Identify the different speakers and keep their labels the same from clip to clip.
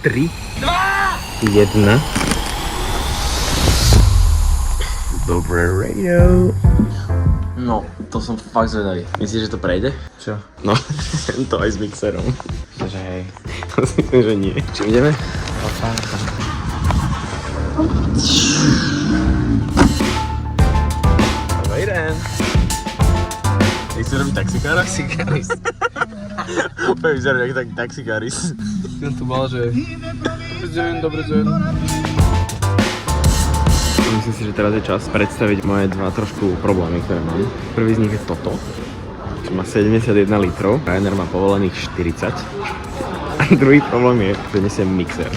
Speaker 1: 3, 2, 1. Dobré radio. No, to som fakt zvedavý. Myslíš, že to prejde? Čo? No, to aj s mixerom.
Speaker 2: Že hej.
Speaker 1: Myslím, že nie. Čím ideme? Dobrý den. Nechci robiť taxikára?
Speaker 2: Taxikáris.
Speaker 1: Úplne vyzerá jak taxikáris.
Speaker 2: Ten tu mal, že... Dobrý deň.
Speaker 1: Myslím si, že teraz je čas predstaviť moje dva trošku problémy, ktoré mám. Prvý z nich je toto, čo má 71 litrov, Ryanair má povolených 40. A druhý problém je, že nesiem mixer.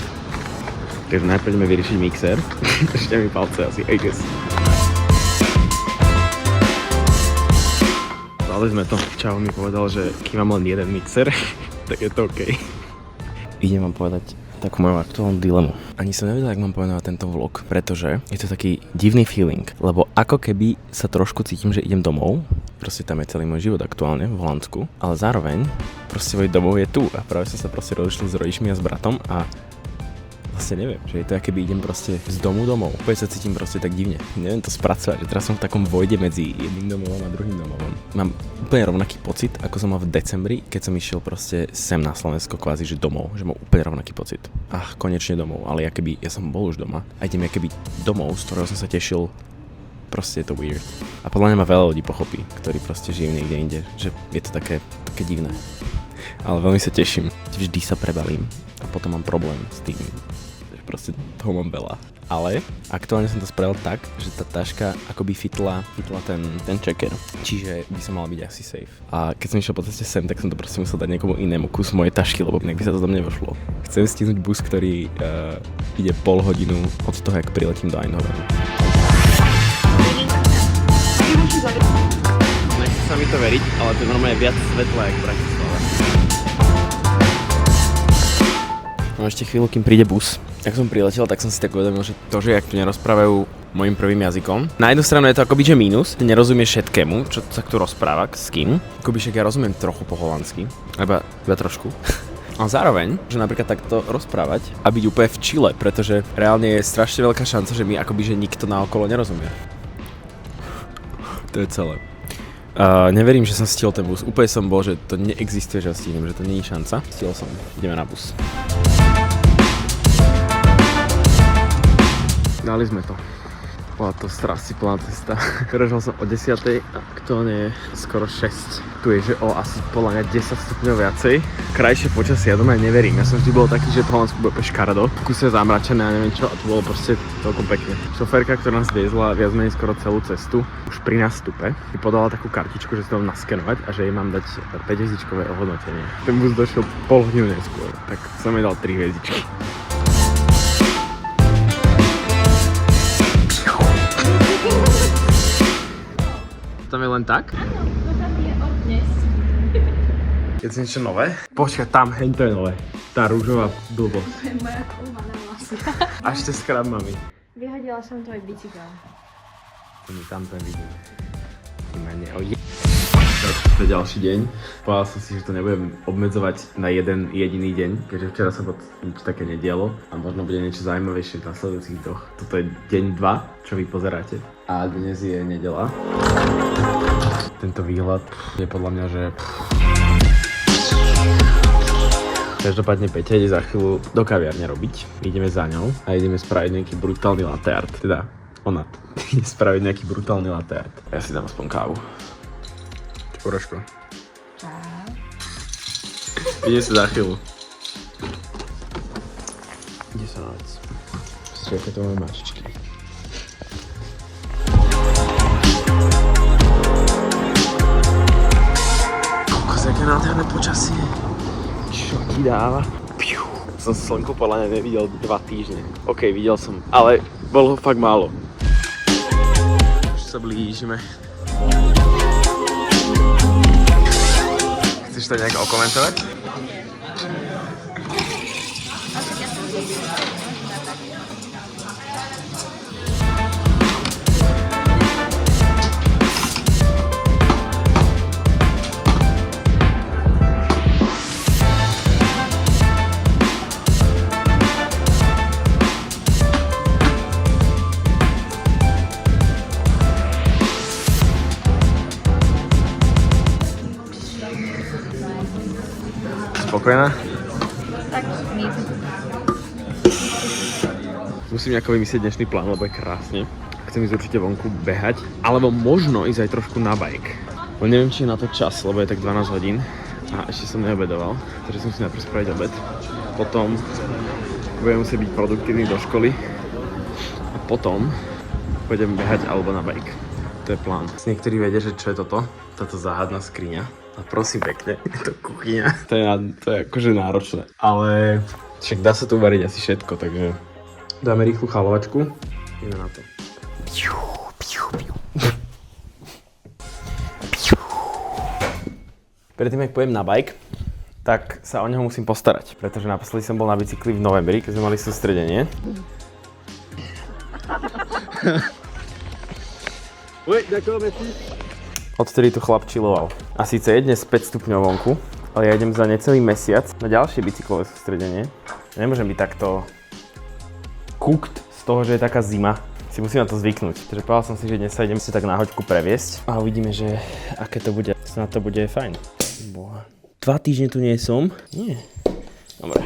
Speaker 1: Takže najprv ideme vyriešiť mixer. Ešte mi palce asi, I guess. Dali sme to. Čau mi povedal, že kým mám len jeden mixer, tak je to OK. Idem vám povedať takú moju aktuálnu dilemu. Ani som nevedel, jak mám pomenovať tento vlog, pretože je to taký divný feeling, lebo ako keby sa trošku cítim, že idem domov, proste tam je celý môj život aktuálne v Holandsku, ale zároveň proste môj domov je tu a práve som sa proste rozišli s rodičmi a s bratom a vlastne neviem, že je to akoby idem proste z domu domov. Úplne sa cítim proste tak divne. Neviem to spracovať, že teraz som v takom vojde medzi jedným domovom a druhým domovom. Mám úplne rovnaký pocit, ako som mal v decembri, keď som išiel proste sem na Slovensko kvázi, že domov, že mám úplne rovnaký pocit. Konečne domov, ale akoby ja som bol už doma a idem akoby domov, z ktorého som sa tešil. Proste je to weird. A podľa mňa ma veľa ľudí pochopí, ktorí proste žijú niekde inde, že je to také divné. Ale veľmi sa teším. Vždy sa prebalím a potom mám problém s tým. Proste toho mám veľa. Ale aktuálne som to spravil tak, že tá taška akoby fitla ten checker. Čiže by som mal byť asi safe. A keď som išiel po ceste sem, tak som to proste musel dať niekomu inému kus mojej tašky, lebo inak by sa to tam nevošlo. Chcem stihnúť bus, ktorý ide pol hodinu od toho, jak priletím do Eindhovenu. Nechce sa mi to veriť, ale to je normálne viac svetla, jak v Bratislave. No ešte chvíľu, kým príde bus. Ak som priletel, tak som si tak uvedomil, že to, že jak tu nerozprávajú mojim prvým jazykom. Na jednu stranu je to akoby, že mínus, ty nerozumieš všetkému, čo sa tu rozpráva, s kým. Akoby však ja rozumiem trochu po holandsky, iba trošku. A zároveň, že napríklad takto rozprávať a byť úplne v Chile, pretože reálne je strašne veľká šanca, že mi akoby, že nikto naokolo nerozumie. To je celé. Neverím, že som stihol ten bus. Úplne som bol, že to neexistuje, že ho stihnem, že to nie je šanca. Stihol som. Ideme na bus. Dali sme to. Bola to strašne plná cesta. Prežil som o 10. a to nie je skoro 6. Tu je, že o asi podľa mňa 10 stupňov viacej. Krajšie počasie, ja doma neverím. Ja som vždy bol taký, že v Holandsku bolo škaredo. V kuse zamračené a neviem čo, a to bolo proste celkom pekne. Šoférka, ktorá nás viezla viac menej skoro celú cestu, už pri nástupe mi podala takú kartičku, že si to mám naskenovať a že jej mám dať 5-hviezdičkové ohodnotenie. Ten bus došiel pol hodinu neskôr, tak som jej dal 3 hviezdičky. Tam je len tak?
Speaker 3: Áno, to tam je od dnes.
Speaker 1: Je to niečo nové? Počkaj, tam, heň to je nové. Tá rúžová blbosť.
Speaker 3: To je moja kúmaná vlasia.
Speaker 1: Až te skrab, mami.
Speaker 3: Vyhodila som tvoj bicykel.
Speaker 1: Tam ten vidím. To je ďalší deň. Povedal som si, že to nebudem obmedzovať na jeden jediný deň, keďže včera sa nič také nedialo a možno bude niečo zaujímavejšie v nasledujúcich dňoch. Toto je deň 2, čo vy pozeráte. A dnes je nedeľa. Tento výhľad je podľa mňa, že... Každopádne Peťa ide za chvíľu do kaviarne robiť. Ideme za ňou a ideme spraviť nejaký brutálny latte art. Teda ona ide spraviť nejaký brutálny latte art. Ja si dám aspoň kávu. Uraško.
Speaker 3: Čau.
Speaker 1: Ide sa za chvíľu. Ide sa na vec. Strieka to moje mačičky. Kokos, aké nádherné počasie. Čo ti dáva? Piu. Som slnko podľa mňa nevidel 2 týždne. OK, videl som, ale bolo ho fakt málo. Už sa blížime. Chceš to nejak okomentovať? Spokojná?
Speaker 3: Tak nic.
Speaker 1: Musím nejako vymyslieť dnešný plán, lebo je krásne. Chcem ísť určite vonku behať, alebo možno ísť aj trošku na bike. Bo neviem, či je na to čas, lebo je tak 12 hodín a ešte som neobedoval, takže som si najprv spraviť obed. Potom budem musieť byť produktívny do školy a potom pôjdem behať alebo na bike. To je plán. Niektorí vedia, že čo je toto? Táto záhadná skriňa. A prosím pekne, je to kuchyňa. To je akože náročné. Ale však dá sa tu variť asi všetko, takže dáme rýchlu chalovačku. Ideme na to. Predtým, ak pojem na bike, tak sa o neho musím postarať, pretože naposledy som bol na bicykli v novembri, keď sme mali sústredenie. Odtedy tu chlap chilloval. A síce je dnes 5 stupňov vonku, ale ja idem za necelý mesiac na ďalšie bicyklové sústredenie. Nemôžem byť takto cooked z toho, že je taká zima. Si musím na to zvyknúť. Takže povedal som si, že dnes sa idem si tak na hoďku previesť a uvidíme, že aké to bude. Snad to bude fajn. Boha. 2 týždne tu nie som? Nie. Dobre.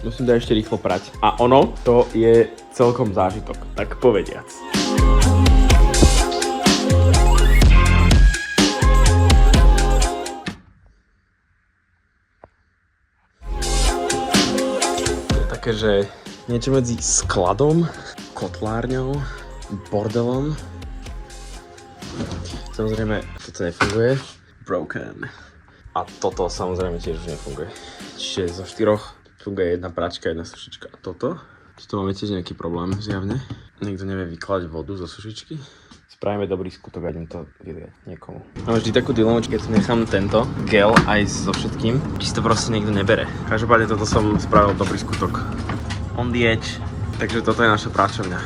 Speaker 1: Musím dať ešte rýchlo prať. A ono, to je celkom zážitok, tak povediac. Také, že niečo medzi skladom, kotlárňou, bordelom. Samozrejme, toto nefunguje. Broken. A toto samozrejme tiež už nefunguje. Čiže zo 4 funguje jedna pračka, jedna sušička. A toto? Tuto máme tiež nejaký problém, zjavne. Niekto nevie vykladať vodu zo sušičky. Spravíme dobrý skutok a idem to vyliať niekomu. Mám vždy takú dilemu, keď tu nechám tento gel aj so všetkým, či si to proste niekto nebere. Každopádne toto som spravil dobrý skutok. On the edge. Takže toto je naša práčovňa.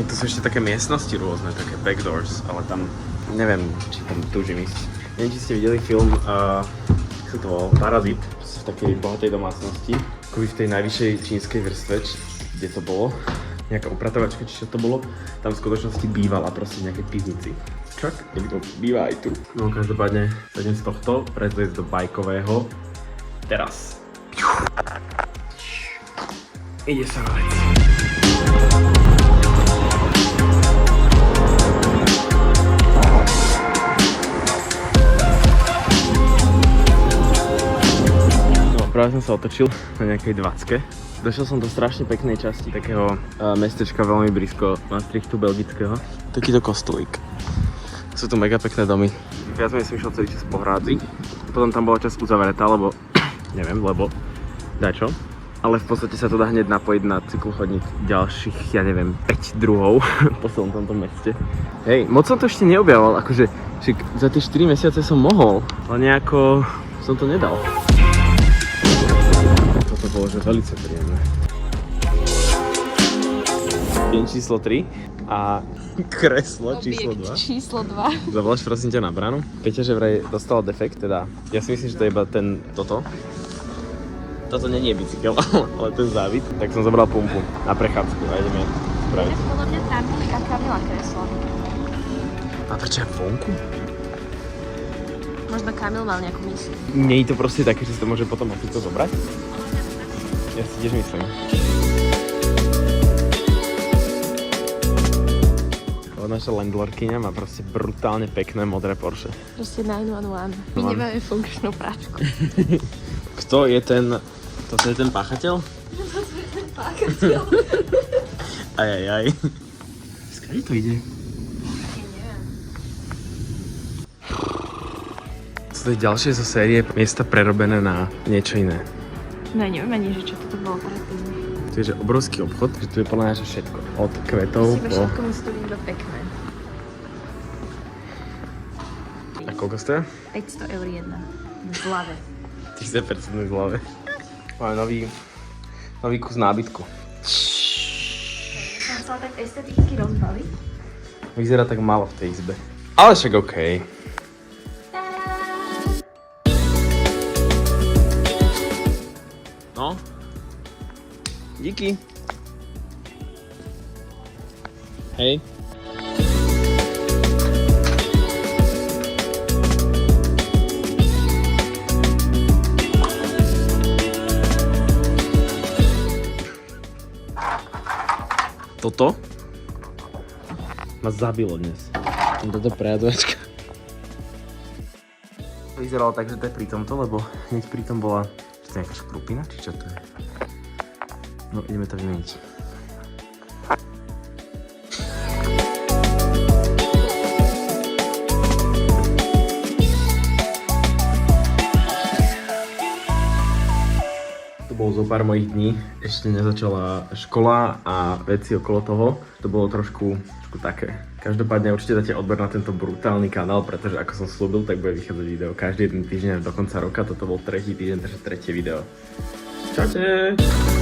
Speaker 1: Tu sú ešte také miestnosti rôzne, také backdoors, ale tam neviem, či tam túžim ísť. Neviem, či ste videli film, ako sa to volal, Parazit, v takej bohatej domácnosti. Akoby v tej najvyššej čínskej vrstve, kde to bolo, nejaká upratovačka, či čo to bolo, tam v skutočnosti bývala proste v nejakej pivnici. Čak, niekto býva aj tu. No každopádne sa idem z tohto prezliecť do bajkového. Teraz. Ide sa vec. Práve som sa otočil na nejakej 20. Došiel som do strašne peknej časti takého mestečka veľmi blízko Maastrichtu belgického. Takýto kostolík. Sú tu mega pekné domy. Ja som išiel celý čas po hrádzi. Potom tam bola časť uzavretá, lebo neviem, lebo dačo. Ale v podstate sa to dá hneď napojiť na cyklochodník ďalších, ja neviem, 5 druhov po celom tomto meste. Hej, moc som to ešte neobjavoval, akože za tie 4 mesiace som mohol, ale nejako som to nedal. Toto bolo, že veľmi príjemné. Deň číslo 3 a kreslo číslo 2.
Speaker 3: Číslo 2.
Speaker 1: Zavoláš prosím ťa na bránu. Peťa, že vraj dostala defekt, teda ja si myslím, že to je iba toto. Toto nie je bicykel, ale ten závit. Tak som zobral pumpu na prechádzku a ideme spraviť.
Speaker 3: Ja podľa mňa tam Kamila kreslo.
Speaker 1: A prečo je vonku?
Speaker 3: Možno Kamil mal nejakú mysl.
Speaker 1: Nie je to proste také, že si to môže potom asi to zobrať? Ja si tiež myslím. Naša landlordkyňa má proste brutálne pekné modré Porsche.
Speaker 3: Proste 911. My nemáme funkčnú práčku.
Speaker 1: Kto je ten... Toto je ten páchateľ?
Speaker 3: Toto je ten páchateľ.
Speaker 1: Ajajaj. Skade to ide?
Speaker 3: Neviem.
Speaker 1: To je ďalšie zo série miesta prerobené na niečo iné.
Speaker 3: No neviem ani, že čo toto bolo predtým.
Speaker 1: To je že obrovský obchod, že tu je podľa mňa všetko. Od kvetov po...
Speaker 3: Všetko musí to byť iba pekné.
Speaker 1: A koľko stojí?
Speaker 3: 500 eur jedna. V hlave.
Speaker 1: 10% v hlave. Máme nový kus nábytku.
Speaker 3: Som chcela tak esteticky rozbaliť.
Speaker 1: Vyzerá tak málo v tej izbe. Ale však okej. No. Díky. Hej. Toto ma zabilo dnes. Toto prejadovačka. To vyzeralo tak, že to je pri tomto, lebo hneď pri tom bola... Čo to je nejaká škrupina, či čo to je? No, ideme to vymeniť. To bolo zo pár mojich dní. Ešte nezačala škola a veci okolo toho. To bolo trošku také. Každopádne určite dáte odber na tento brutálny kanál, pretože ako som slúbil, tak bude vychádzať video každý jeden týždeň až do konca roka. Toto bol tretí týždeň, takže tretie video. Čaute!